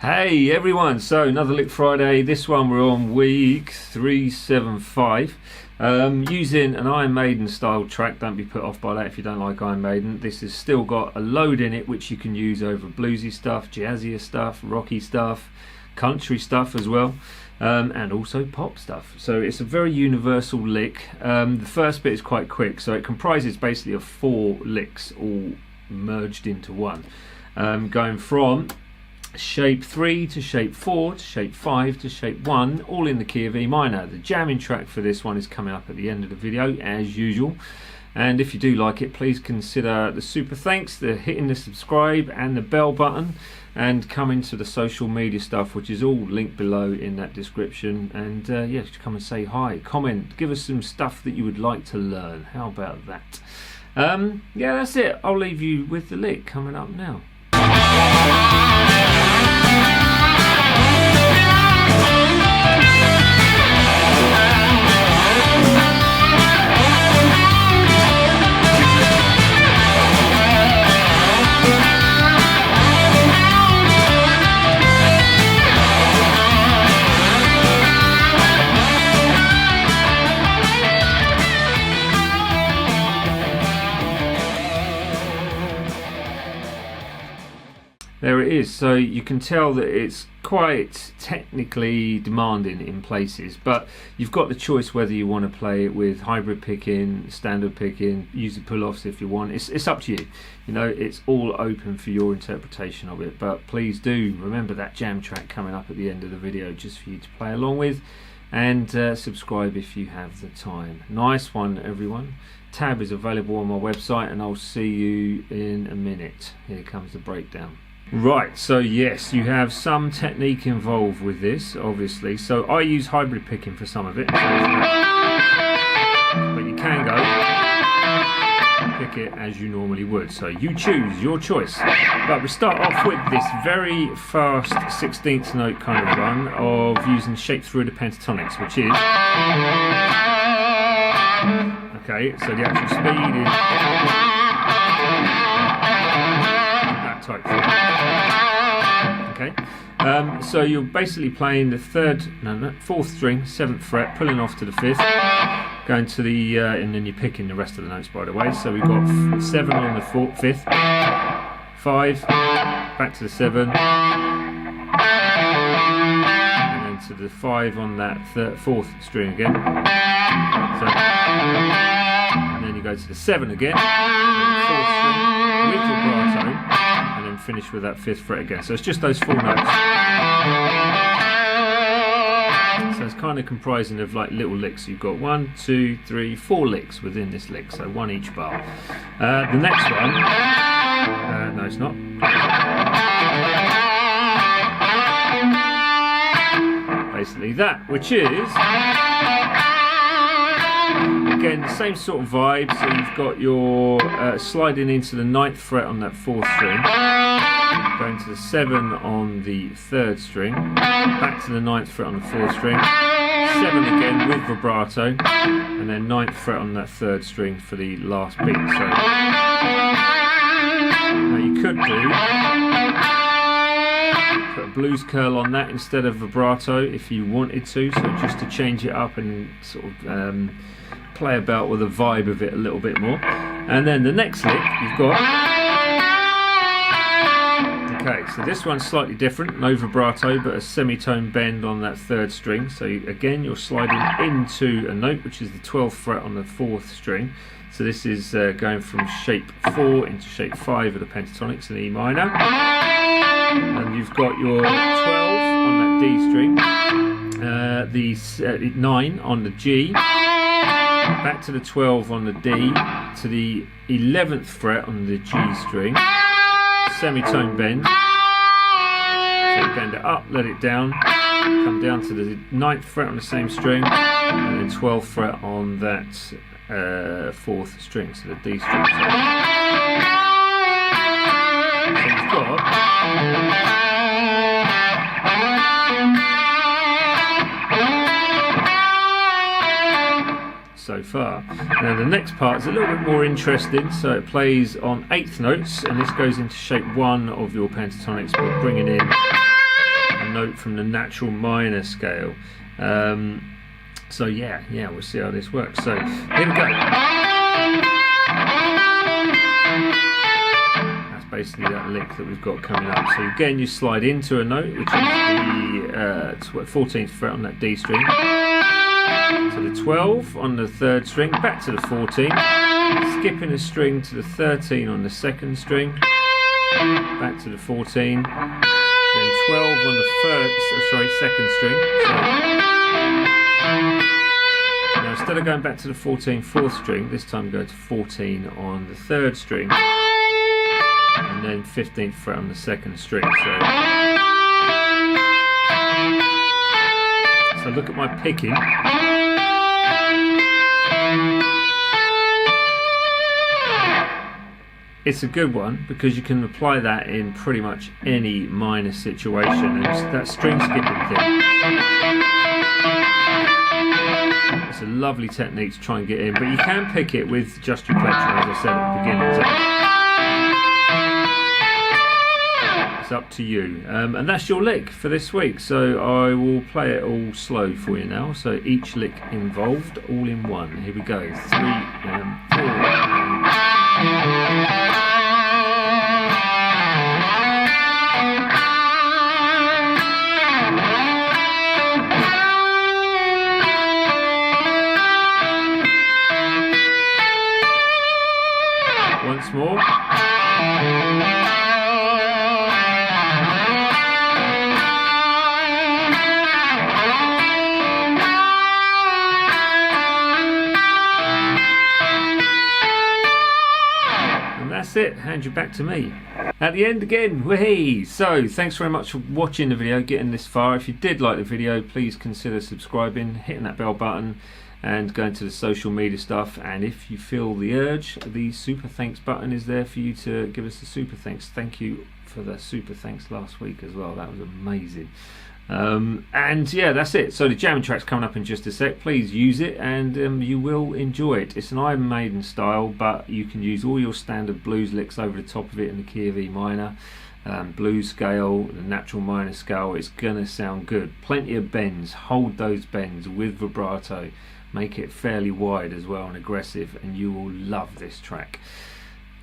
Hey everyone, so another Lick Friday. This one we're on week 375, using an Iron Maiden style track. Don't be put off by that if you don't like Iron Maiden. This has still got a load in it which you can use over bluesy stuff, jazzier stuff, rocky stuff, country stuff as well, and also pop stuff. So it's a very universal lick. The first bit is quite quick, so it comprises basically of 4 licks all merged into one, going from shape 3 to shape 4 to shape 5 to shape 1, all in the key of E minor. The jamming track for this one is coming up at the end of the video as usual, and if you do like it, please consider the super thanks, the hitting the subscribe and the bell button, and come into the social media stuff which is all linked below in that description. And yeah, come and say hi, comment, give us some stuff that you would like to learn. How about that? Yeah, that's it. I'll leave you with the lick coming up now. There it is. So you can tell that it's quite technically demanding in places, but you've got the choice whether you want to play it with hybrid picking, standard picking, use the pull-offs if you want. It's up to you. You know, it's all open for your interpretation of it, but please do remember that jam track coming up at the end of the video just for you to play along with, and subscribe if you have the time. Nice one everyone. Tab is available on my website, and I'll see you in a minute. Here comes the breakdown. Right, so yes, you have some technique involved with this, obviously. So I use hybrid picking for some of it, but you can go pick it as you normally would. So you choose, your choice. But we start off with this very fast 16th note kind of run of using shape through the pentatonics, which is, okay, so the actual speed is that type thing. Okay, so you're basically playing the 4th string, 7th fret, pulling off to the 5th, going to the, and then you're picking the rest of the notes, by the way. So we've got 7 on the 5th, 5, back to the 7, and then to the 5 on that 4th string again. So, and then you go to the 7 again, 4th string with vibrato, and then finish with that 5th fret again. So it's just those 4 notes. So it's kind of comprising of like little licks. You've got 1, 2, 3, 4 licks within this lick, so 1 each bar. The next one, no it's not. Basically that, which is, again, the same sort of vibe. So you've got your sliding into the 9th fret on that 4th string, going to the 7 on the 3rd string, back to the 9th fret on the 4th string, 7 again with vibrato, and then 9th fret on that 3rd string for the last beat. So now you could put a blues curl on that instead of vibrato if you wanted to, so just to change it up and sort of play about with the vibe of it a little bit more. And then the next lick you've got, okay, so this one's slightly different, no vibrato but a semitone bend on that 3rd string. So again, you're sliding into a note which is the 12th fret on the 4th string. So this is going from shape 4 into shape 5 of the pentatonics in E minor, and you've got your 12 on that D string, the 9 on the G, back to the 12 on the D, to the 11th fret on the G string, semitone bend, so bend it up, let it down, come down to the 9th fret on the same string, and then 12th fret on that 4th string, so the D string. So you've got so far. Now the next part is a little bit more interesting, so it plays on 8th notes, and this goes into shape 1 of your pentatonics, but bringing in note from the natural minor scale. So yeah, we'll see how this works. So here we go. That's basically that lick that we've got coming up. So again, you slide into a note, which is the 14th fret on that D string, to the 12 on the 3rd string, back to the 14, skipping a string to the 13 on the 2nd string, back to the 14, then 12 on the 2nd string. So now instead of going back to the 14 4th string, this time go to 14 on the 3rd string, and then 15th fret on the 2nd string. So look at my picking. It's a good one because you can apply that in pretty much any minor situation. It's that string skipping thing. It's a lovely technique to try and get in, but you can pick it with just your plectrum, as I said at the beginning. So it's up to you. And that's your lick for this week. So I will play it all slow for you now. So each lick involved, all in one. Here we go. 3 and 4. Once more. And that's it, hand you back to me. At the end again, whee! So, thanks very much for watching the video, getting this far. If you did like the video, please consider subscribing, hitting that bell button, and going to the social media stuff. And if you feel the urge, the super thanks button is there for you to give us the super thanks. Thank you for the super thanks last week as well, that was amazing. And yeah, that's it. So the jamming track's coming up in just a sec. Please use it, and you will enjoy it. It's an Iron Maiden style, but you can use all your standard blues licks over the top of it in the key of E minor, blues scale, the natural minor scale. It's gonna sound good. Plenty of bends. Hold those bends with vibrato. Make it fairly wide as well and aggressive, and you will love this track.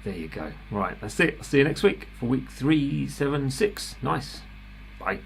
There you go. Right, that's it. I'll see you next week for week 376. Nice. Bye.